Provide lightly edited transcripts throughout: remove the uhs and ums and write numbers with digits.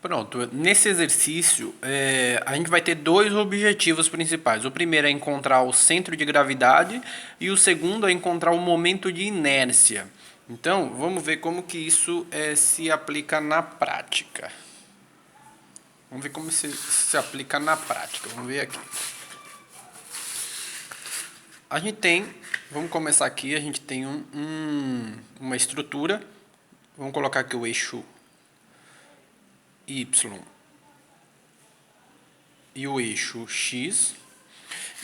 Pronto, nesse exercício a gente vai ter dois objetivos principais. O primeiro é encontrar o centro de gravidade e o segundo é encontrar o momento de inércia. Então, vamos ver como que isso se aplica na prática. Vamos ver como se aplica na prática. Vamos ver aqui. A gente tem, vamos começar aqui, a gente tem uma estrutura. Vamos colocar aqui o eixo Y e o eixo X.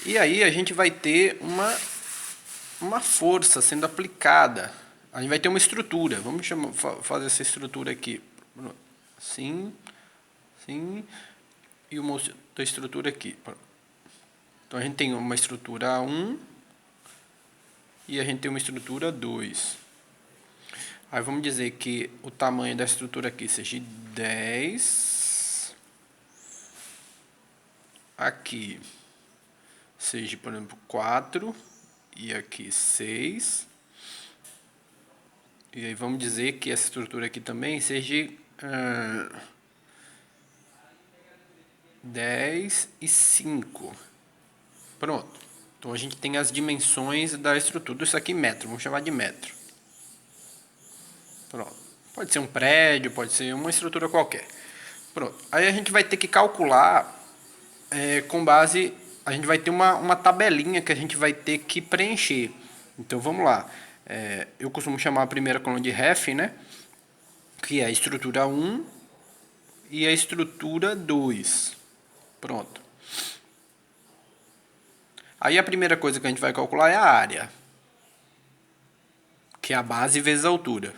E aí a gente vai ter uma força sendo aplicada. A gente vai ter uma estrutura. Vamos fazer essa estrutura aqui. Assim, assim, e uma outra estrutura aqui. Então a gente tem uma estrutura 1 e a gente tem uma estrutura 2. Aí vamos dizer que o tamanho da estrutura aqui seja 10. Aqui seja, por exemplo, 4 e aqui 6. E aí vamos dizer que essa estrutura aqui também seja 10 e 5. Pronto. Então a gente tem as dimensões da estrutura. Isso aqui metro, vamos chamar de metro. Pronto. Pode ser um prédio, pode ser uma estrutura qualquer. Pronto. Aí a gente vai ter que calcular com base... A gente vai ter uma tabelinha que a gente vai ter que preencher. Então vamos lá. Eu costumo chamar a primeira coluna de ref, né? Que é a estrutura 1 e a estrutura 2. Pronto. Aí a primeira coisa que a gente vai calcular é a área, que é a base vezes a altura.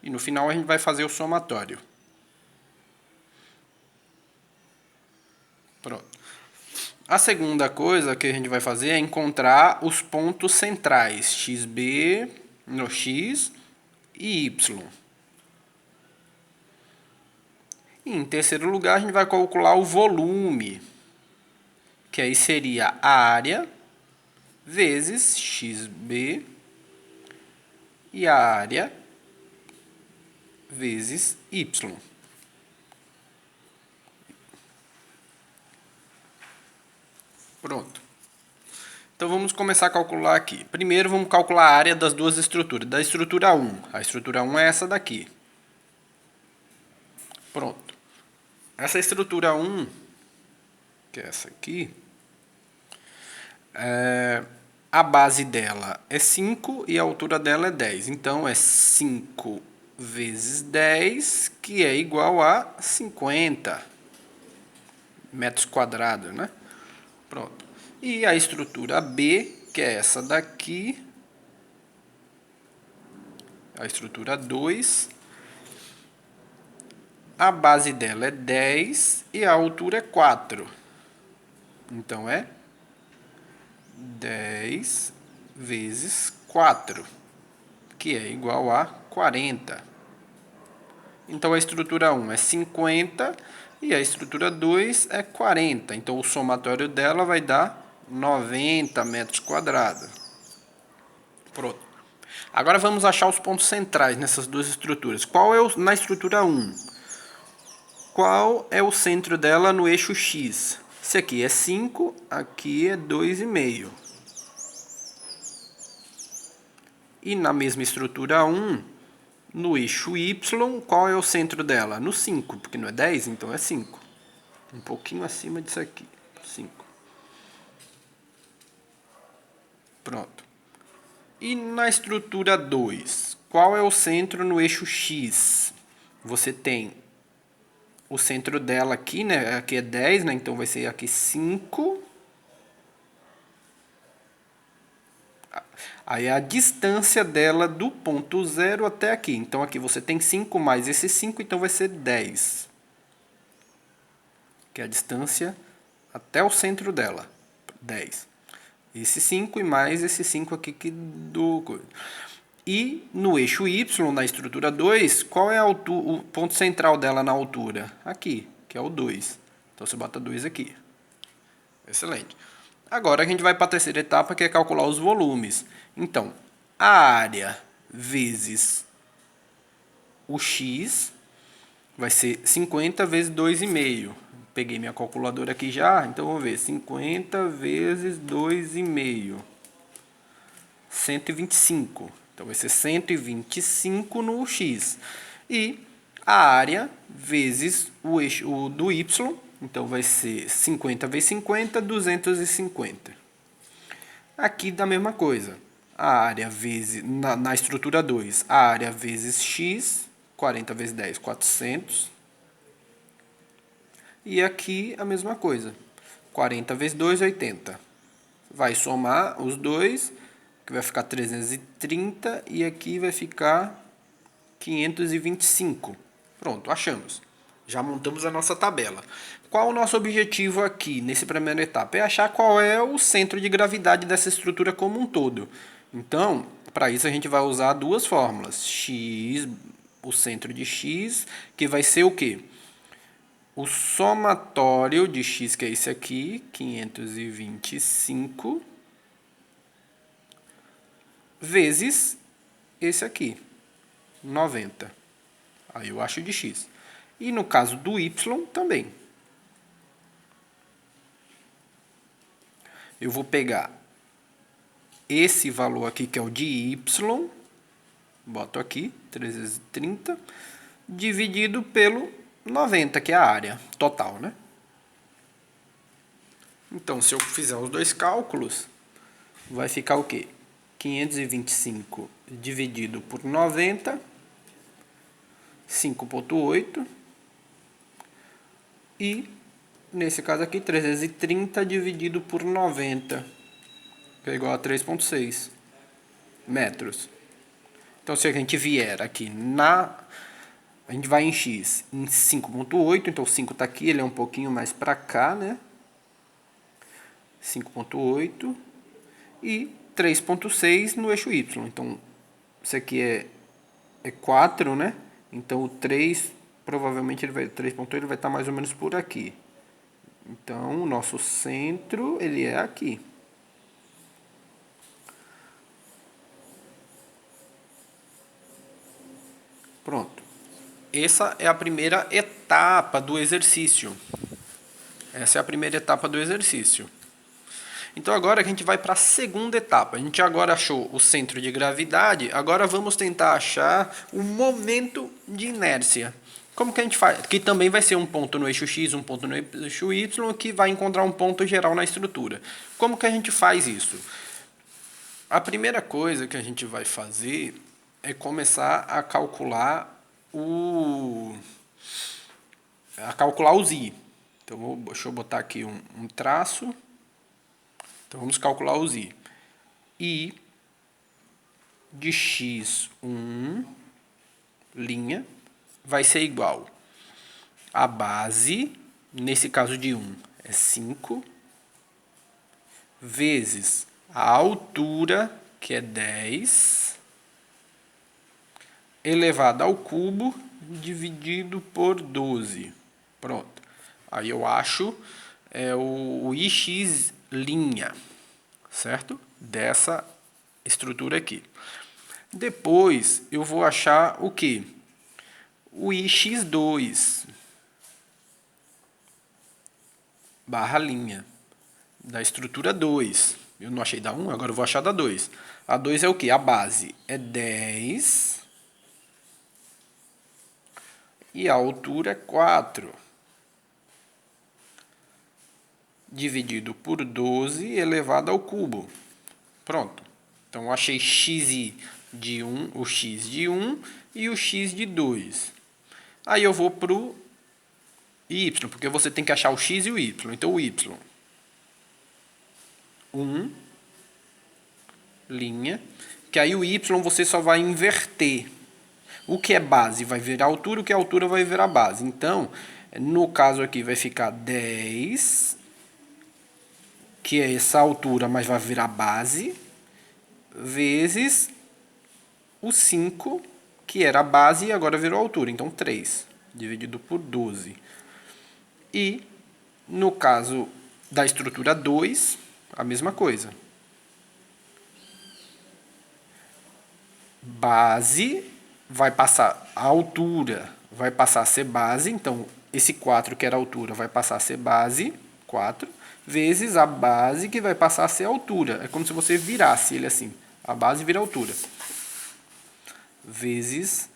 E no final a gente vai fazer o somatório. Pronto. A segunda coisa que a gente vai fazer é encontrar os pontos centrais, XB, no X e Y. E em terceiro lugar, a gente vai calcular o volume, que aí seria a área vezes XB e a área vezes Y. Pronto. Então vamos começar a calcular aqui. Primeiro vamos calcular a área das duas estruturas. Da estrutura 1. A estrutura 1 é essa daqui. Pronto. Essa estrutura 1, que é essa aqui, a base dela é 5 e a altura dela é 10. Então é 5 vezes 10, que é igual a 50 metros quadrados, né? Pronto. E a estrutura B, que é essa daqui, a estrutura 2, a base dela é 10 e a altura é 4. Então é 10 vezes 4, que é igual a 40. Então a estrutura 1 é 50 e a estrutura 2 é 40. Então o somatório dela vai dar 90 metros quadrados. Pronto. Agora vamos achar os pontos centrais nessas duas estruturas. Qual é na estrutura 1? Qual é o centro dela no eixo X? Esse aqui é 5, aqui é 2,5. E na mesma estrutura 1, no eixo Y, qual é o centro dela? No 5, porque não é 10, então é 5. Um pouquinho acima disso aqui, 5. Pronto. E na estrutura 2, qual é o centro no eixo X? Você tem o centro dela aqui, né? Aqui é 10, né? Então vai ser aqui 5. Aí a distância dela do ponto 0 até aqui. Então aqui você tem 5 mais esse 5, então vai ser 10. Que é a distância até o centro dela. 10. Esse 5 e mais esse 5 aqui que do... E no eixo Y, na estrutura 2, qual é o ponto central dela na altura? Aqui, que é o 2. Então você bota 2 aqui. Excelente. Agora a gente vai para a terceira etapa, que é calcular os volumes. Então, a área vezes o x, vai ser 50 vezes 2,5. Peguei minha calculadora aqui já, então vamos ver. 50 vezes 2,5. 125. Então vai ser 125 no x. E a área vezes o eixo do y, então vai ser 50 vezes 50, 250. Aqui da mesma coisa. A área vezes, na estrutura 2, a área vezes x, 40 vezes 10, 400. E aqui a mesma coisa. 40 vezes 2, 80. Vai somar os dois, que vai ficar 330, e aqui vai ficar 525. Pronto, achamos. Já montamos a nossa tabela. Qual o nosso objetivo aqui, nessa primeira etapa? É achar qual é o centro de gravidade dessa estrutura como um todo. Então, para isso a gente vai usar duas fórmulas. X, o centro de x, que vai ser o quê? O somatório de x, que é esse aqui, 525, vezes esse aqui, 90. Aí eu acho de x. E no caso do y também. Eu vou pegar esse valor aqui, que é o de y, boto aqui, 330, dividido pelo 90, que é a área total, né? Então, se eu fizer os dois cálculos, vai ficar o quê? 525 dividido por 90, 5,8. E, nesse caso aqui, 330 dividido por 90, que é igual a 3,6 metros. Então, se a gente vier aqui a gente vai em x em 5,8, então o 5 está aqui, ele é um pouquinho mais para cá, né? 5,8 e 3,6 no eixo y. Então, isso aqui é 4, né? Então, o 3, provavelmente, 3,8 ele vai estar mais ou menos por aqui. Então, o nosso centro, ele é aqui. Pronto. Essa é a primeira etapa do exercício. Essa é a primeira etapa do exercício. Então, agora a gente vai para a segunda etapa. A gente agora achou o centro de gravidade, agora vamos tentar achar o momento de inércia. Como que a gente faz? Que também vai ser um ponto no eixo x, um ponto no eixo y, que vai encontrar um ponto geral na estrutura. Como que a gente faz isso? A primeira coisa que a gente vai fazer é começar a calcular os i. Então, deixa eu botar aqui um traço. Então, vamos calcular os i. I de x1, linha, vai ser igual a base, nesse caso de 1, é 5, vezes a altura, que é 10, elevado ao cubo, dividido por 12. Pronto. Aí eu acho o ix' certo? Dessa estrutura aqui. Depois eu vou achar o quê? O ix2 barra linha da estrutura 2. Eu não achei da 1, agora eu vou achar da 2. A 2 é o quê? A base é 10 e a altura é 4. Dividido por 12 elevado ao cubo. Pronto. Então, eu achei xi de 1, o x de 1 e o x de 2. Aí eu vou para o y, porque você tem que achar o x e o y. Então, o y, 1, linha, que aí o y você só vai inverter. O que é base vai virar altura, o que é altura vai virar base. Então, no caso aqui vai ficar 10, que é essa altura, mas vai virar base, vezes o 5, que era a base e agora virou altura. Então, 3, dividido por 12. E, no caso da estrutura 2, a mesma coisa. base vai passar, a altura vai passar a ser base, então esse 4 que era a altura vai passar a ser base, 4, vezes a base que vai passar a ser a altura. É como se você virasse ele assim, a base vira a altura. Vezes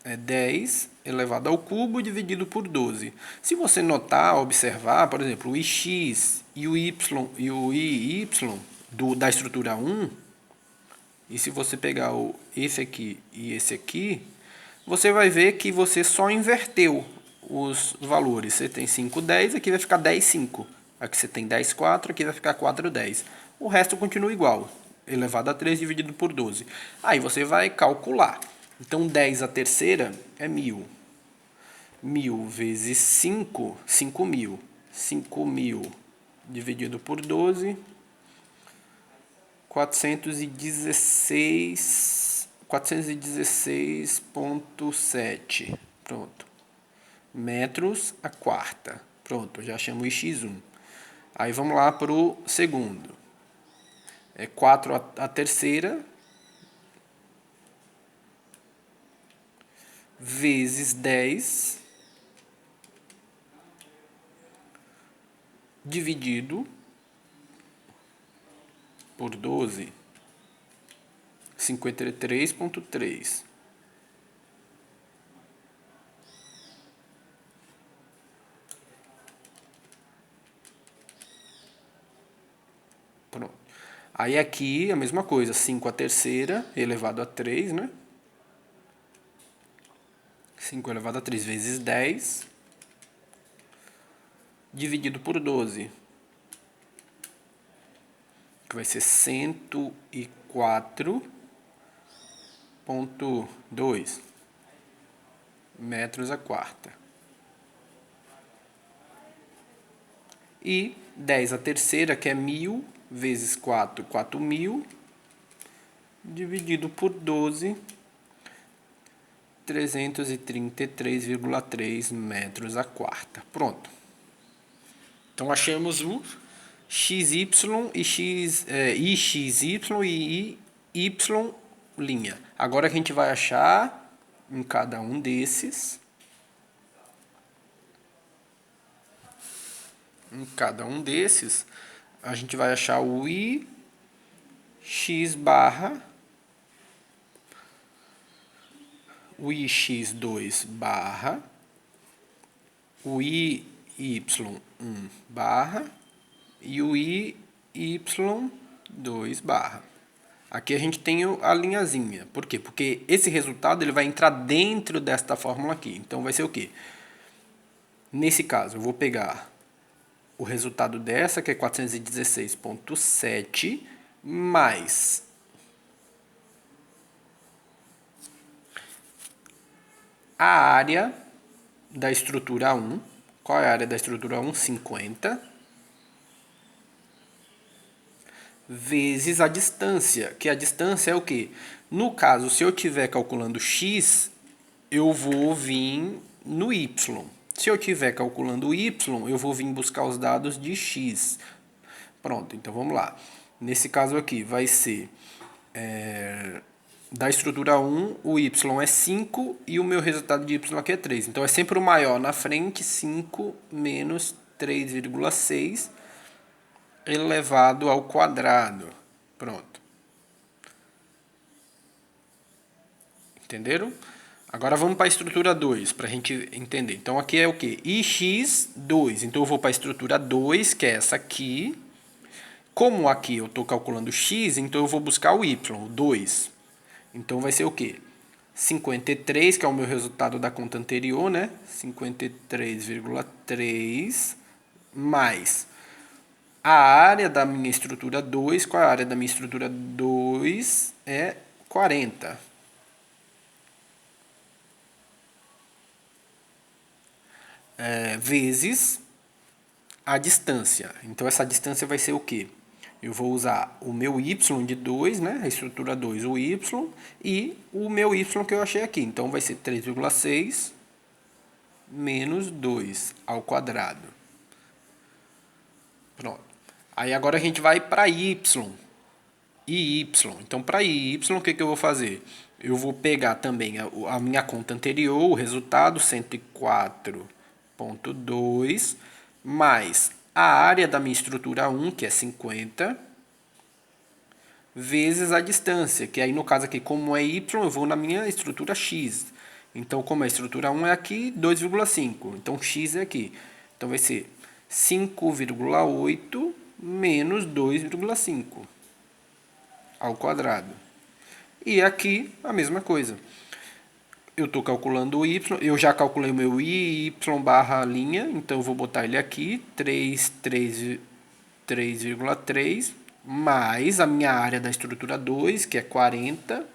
10 elevado ao cubo dividido por 12. Se você notar, observar, por exemplo, o ix e o y da estrutura 1, e se você pegar esse aqui e esse aqui, você vai ver que você só inverteu os valores. Você tem 5, 10, aqui vai ficar 10, 5. Aqui você tem 10, 4, aqui vai ficar 4, 10. O resto continua igual, elevado a 3 dividido por 12. Aí você vai calcular. Então, 10 a terceira é 1.000. 1.000 vezes 5, 5.000. 5.000 dividido por 12, 416,7. Pronto. Metros a quarta. Pronto, já chamo x1. Aí vamos lá para o segundo. É 4 a terceira vezes 10 dividido por 12. 53,3. Pronto. Aí aqui a mesma coisa, 5 a terceira elevado a 3, né? 5 elevado a 3 vezes 10 dividido por 12, que vai ser 104,2 metros a quarta. E 10 a terceira, que é 1.000, vezes 4, 4.000, dividido por 12, 333,3 metros a quarta. Pronto. Então, achamos o XY e IXY e Y linha. Agora a gente vai achar em cada um desses. Em cada um desses, a gente vai achar o IX barra, o IX2 barra, o IY1 barra e o IY2 barra. Aqui a gente tem a linhazinha. Por quê? Porque esse resultado ele vai entrar dentro desta fórmula aqui. Então vai ser o quê? Nesse caso, eu vou pegar o resultado dessa, que é 416,7, mais a área da estrutura 1. Qual é a área da estrutura 1? 50. Vezes a distância, que a distância é o quê? No caso, se eu estiver calculando x, eu vou vir no y. Se eu estiver calculando y, eu vou vir buscar os dados de x. Pronto, então vamos lá. Nesse caso aqui vai ser da estrutura 1, o y é 5 e o meu resultado de y aqui é 3. Então é sempre o maior na frente, 5 menos 3,6 elevado ao quadrado. Pronto. Entenderam? Agora vamos para a estrutura 2, para a gente entender. Então aqui é o quê? IX2. Então eu vou para a estrutura 2, que é essa aqui. Como aqui eu estou calculando x, então eu vou buscar o y, o 2. Então vai ser o quê? 53, que é o meu resultado da conta anterior, né? 53,3 mais a área da minha estrutura 2. Qual é a área da minha estrutura 2? É 40. Vezes a distância. Então, essa distância vai ser o quê? Eu vou usar o meu y de 2, né? A estrutura 2, o y, e o meu y que eu achei aqui. Então, vai ser 3,6 menos 2 ao quadrado. Pronto. Aí, agora a gente vai para y. IY. Então, para IY, o que eu vou fazer? Eu vou pegar também a minha conta anterior, o resultado, 104,2, mais a área da minha estrutura 1, que é 50, vezes a distância, que aí no caso aqui, como é Y, eu vou na minha estrutura X. Então, como a estrutura 1 é aqui, 2,5. Então, X é aqui. Então, vai ser 5,8 menos 2,5 ao quadrado. E aqui, a mesma coisa. Eu estou calculando o y, eu já calculei o meu i, y barra linha, então eu vou botar ele aqui, 3,3, mais a minha área da estrutura 2, que é 40,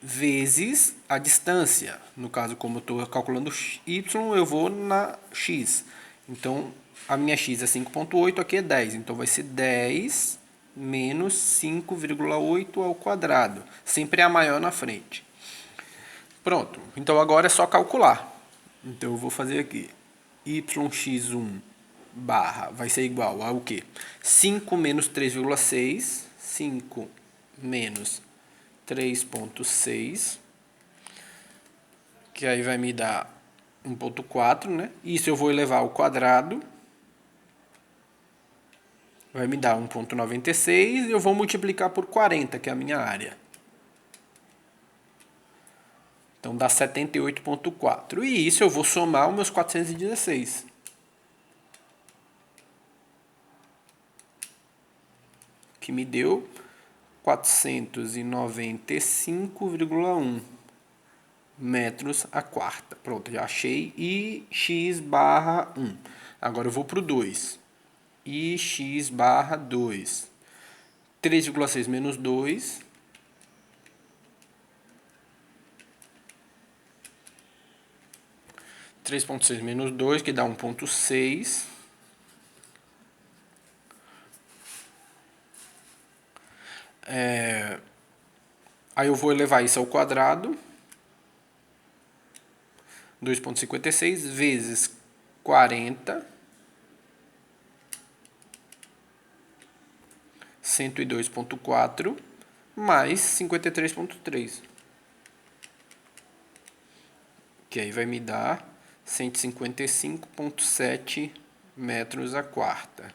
vezes a distância. No caso, como eu estou calculando y, eu vou na x. Então, a minha x é 5,8, aqui é 10. Então, vai ser 10 menos 5,8 ao quadrado. Sempre é a maior na frente. Pronto. Então, agora é só calcular. Então, eu vou fazer aqui. yx1 barra vai ser igual a o quê? 5 menos 3,6. 5 menos 3,6, que aí vai me dar 1,4, né? Isso eu vou elevar ao quadrado, vai me dar 1,96 e eu vou multiplicar por 40, que é a minha área. Então dá 78,4. E isso eu vou somar os meus 416. Que me deu 495,1 metros a quarta. Pronto, já achei IX barra 1. Agora eu vou para o 2. IX barra 2. 3,6 menos 2. 3,6 menos 2, que dá 1,6. Aí eu vou elevar isso ao quadrado. 2,56 vezes 40. 102,4 mais 53,3. Que aí vai me dar 155,7 metros a quarta.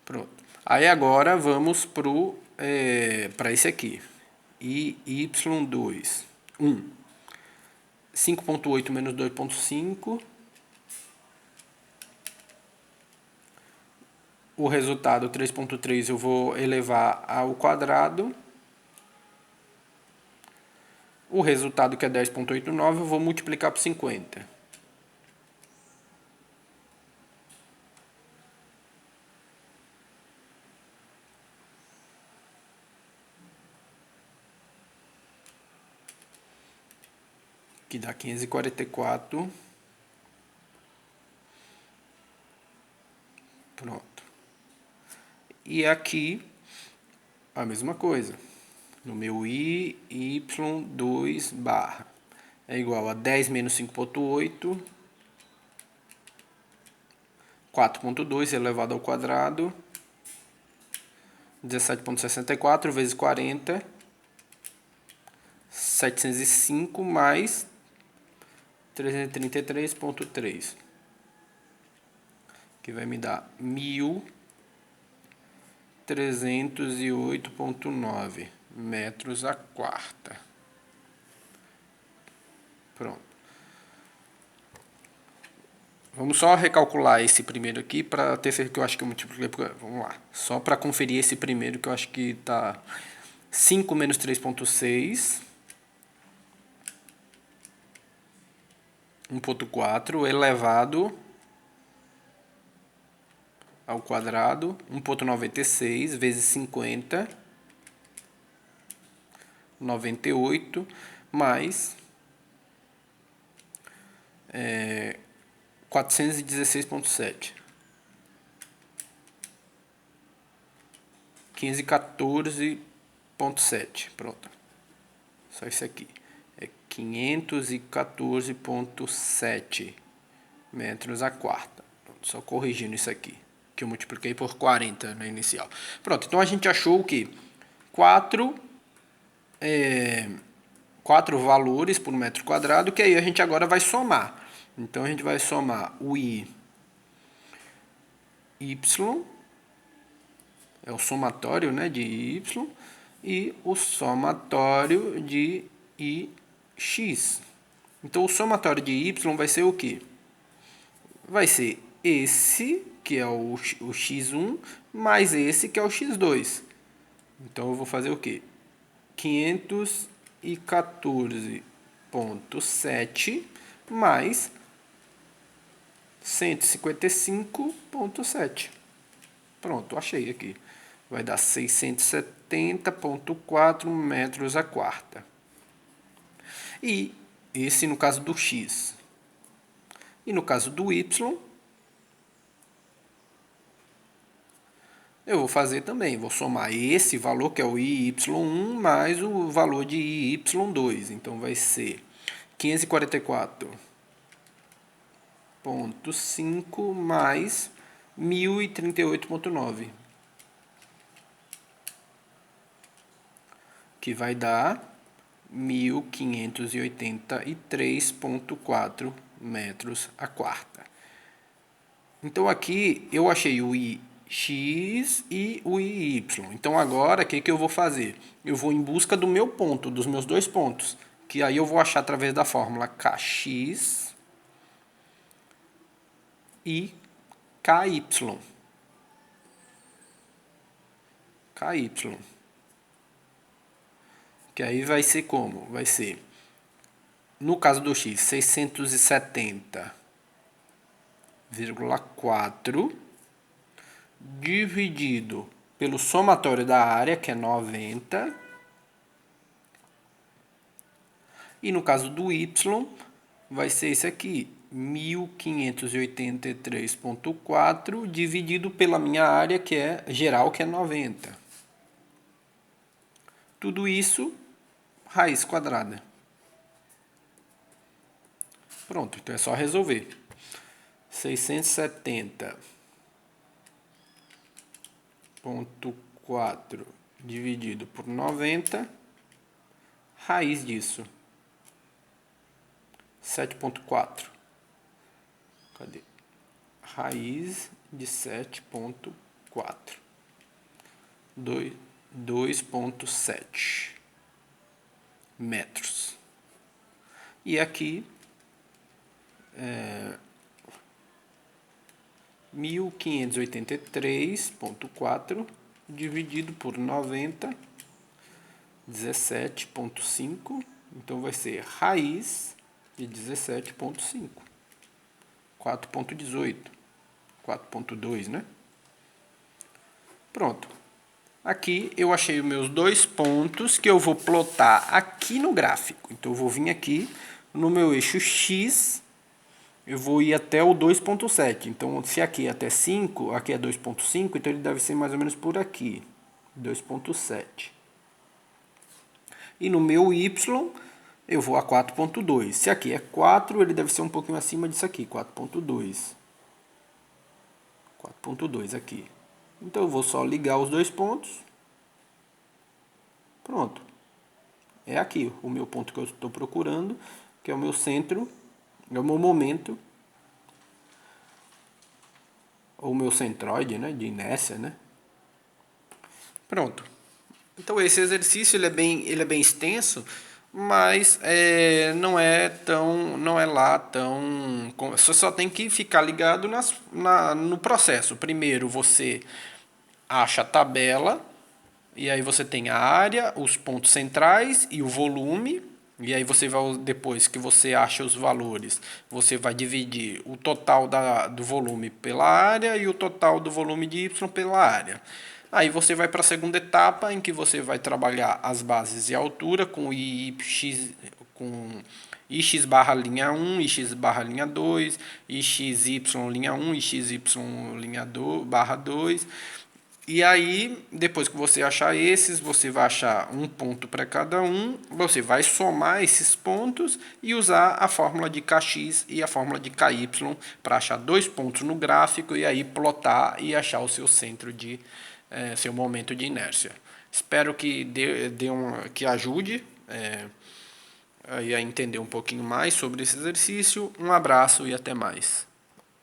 Pronto. Aí agora vamos para esse aqui. Y2. 1. 5,8 menos 2,5. O resultado, 3,3, eu vou elevar ao quadrado. O resultado, que é 10,89, eu vou multiplicar por 50. Que dá 544. Pronto. E aqui, a mesma coisa. No meu i, y2 barra é igual a 10 menos 5,8, 4,2 elevado ao quadrado, 17,64 vezes 40, 705 mais 333,3, que vai me dar 1.308,9 metros a quarta. Pronto. Vamos só recalcular esse primeiro aqui para ter certeza que eu acho que eu multipliquei. Vamos lá. Só para conferir esse primeiro que eu acho que está 5 menos 3,6. 1,4 elevado ao quadrado, 1,96 vezes 50, 98, mais 416,7. 514,7. Pronto. Só isso aqui. É 514,7 metros a quarta. Pronto, só corrigindo isso aqui, que eu multipliquei por 40 na inicial. Pronto, então a gente achou o quê? 4 valores por metro quadrado, que aí a gente agora vai somar. Então a gente vai somar o y, é o somatório, né, de y, e o somatório de ix. Então o somatório de y vai ser o quê? Vai ser esse, que é o x1, mais esse, que é o x2. Então eu vou fazer o quê? 514,7 mais 155,7. Pronto, achei aqui. Vai dar 670,4 metros a quarta. E esse no caso do x. E no caso do y, eu vou fazer também. Vou somar esse valor, que é o y1, mais o valor de y2. Então vai ser 544,5 mais 1038,9. Que vai dar 1583,4 metros a quarta. Então aqui eu achei o ix e o y. Então agora o que eu vou fazer? Eu vou em busca do meu ponto, dos meus dois pontos, que aí eu vou achar através da fórmula kx e ky. Que aí vai ser como? Vai ser, no caso do x, 670,4 dividido pelo somatório da área, que é 90. E no caso do y, vai ser esse aqui, 1583,4 dividido pela minha área, que é geral, que é 90. Tudo isso, raiz quadrada. Pronto, então é só resolver. 670,4 dividido por 90, raiz disso, 7,4. Cadê? Raiz de 7,4. 2,7 metros. E aqui 1583,4 dividido por 90, 17,5. Então vai ser raiz de 17,5. 4,18. 4,2, né? Pronto. Aqui eu achei os meus dois pontos que eu vou plotar aqui no gráfico. Então eu vou vir aqui no meu eixo X, eu vou ir até o 2,7. Então se aqui é até 5, aqui é 2,5, então ele deve ser mais ou menos por aqui, 2,7. E no meu Y eu vou a 4,2. Se aqui é 4, ele deve ser um pouquinho acima disso aqui, 4,2. 4,2 aqui. Então eu vou só ligar os dois pontos. Pronto. É aqui o meu ponto que eu estou procurando, que é o meu centro, é o meu momento, ou o meu centroide, né, de inércia, né? Pronto. Então esse exercício ele é bem extenso, mas não é lá tão. Você só tem que ficar ligado no processo. Primeiro você acha a tabela, e aí você tem a área, os pontos centrais e o volume. E aí você vai, depois que você acha os valores, você vai dividir o total do volume pela área e o total do volume de y pela área. Aí você vai para a segunda etapa, em que você vai trabalhar as bases e a altura com ix, com ix barra linha 1, ix barra linha 2, xy linha 1, xy linha 2, barra 2. E aí, depois que você achar esses, você vai achar um ponto para cada um, você vai somar esses pontos e usar a fórmula de Kx e a fórmula de Ky para achar 2 pontos no gráfico e aí plotar e achar o seu centro de seu momento de inércia. Espero que que ajude aí a entender um pouquinho mais sobre esse exercício. Um abraço e até mais.